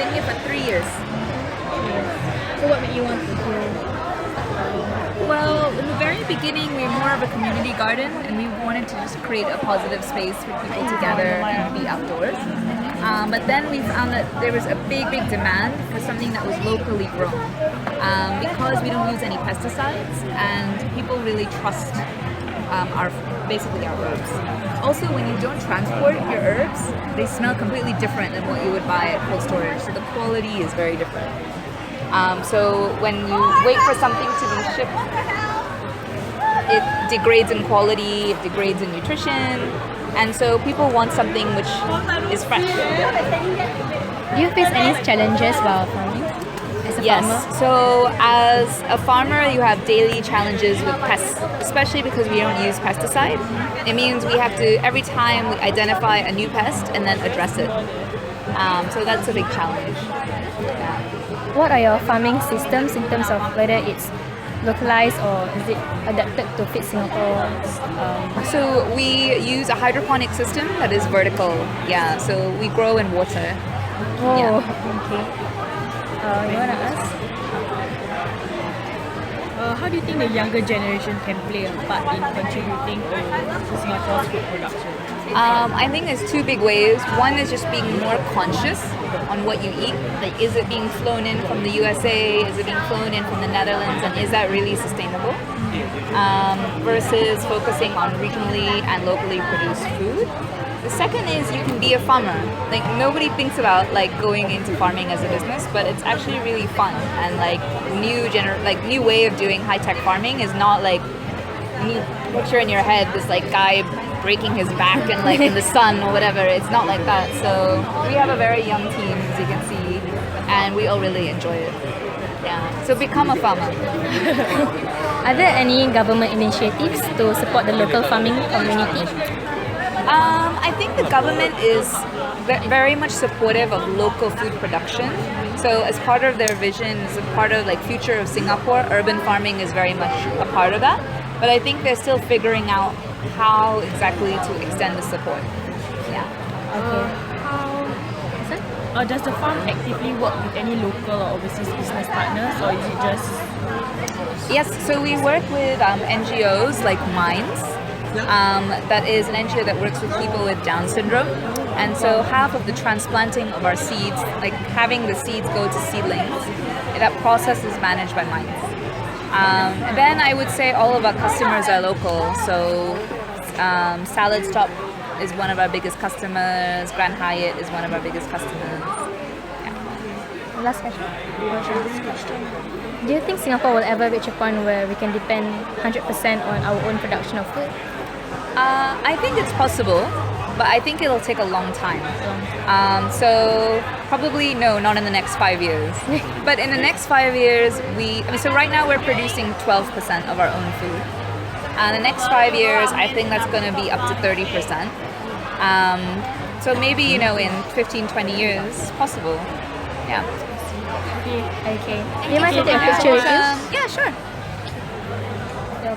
been here for 3 years. So what made you want to do? Well, in the very beginning, we were more of a community garden, and we wanted to just create a positive space for people to gather and be outdoors. But then we found that there was a big demand for something that was locally grown, because we don't use any pesticides, and people really trust basically our herbs. Also, when you don't transport your herbs, they smell completely different than what you would buy at cold storage. So the quality is very different. So when you wait for something to be shipped, it degrades in quality, it degrades in nutrition, and so people want something which is fresh. Do you face any challenges while farming as a farmer? So as a farmer, you have daily challenges with pests, especially because we don't use pesticide. It means we have to, every time we identify a new pest and then address it. So that's a big challenge. Yeah. What are your farming systems in terms of whether it's localized or is it adapted to fit Singapore's? So we use a hydroponic system that is vertical. Yeah, so we grow in water. Oh, Yeah. okay. You want to ask? How do you think the younger generation can play a part in contributing to Singapore's food production? I think there's two big ways. One is just being more conscious on what you eat. Like, is it being flown in from the USA? Is it being flown in from the Netherlands? And is that really sustainable? Versus focusing on regionally and locally produced food. The second is you can be a farmer. Like, nobody thinks about like going into farming as a business, but it's actually really fun. And like new way of doing high tech farming is not like you picture in your head this like guy breaking his back and like in the sun or whatever. It's not like that. So we have a very young team, as you can see, and we all really enjoy it. Yeah. So become a farmer. Are there any government initiatives to support the local farming community? I think the government is very much supportive of local food production. So as part of their vision, as a part of like future of Singapore, urban farming is very much a part of that. But I think they're still figuring out how exactly to extend the support. Yeah. Does the farm actively work with any local or overseas business partners, or is it just... Yes, so we work with NGOs like Minds. That is an NGO that works with people with Down syndrome. And so half of the transplanting of our seeds, like having the seeds go to seedlings, that process is managed by Minds. Then I would say all of our customers are local. So Salad Stop is one of our biggest customers. Grand Hyatt is one of our biggest customers. Yeah. Last question. Do you think Singapore will ever reach a point where we can depend 100% on our own production of food? I think it's possible, but I think it'll take a long time. So probably no, not in the next 5 years. But in the next 5 years, so right now we're producing 12% of our own food. The next 5 years, I think that's going to be up to 30%. So maybe, in 15, 20 years, it's possible. Yeah. Okay. Do you mind to take a picture with you? Yeah, sure. Yeah.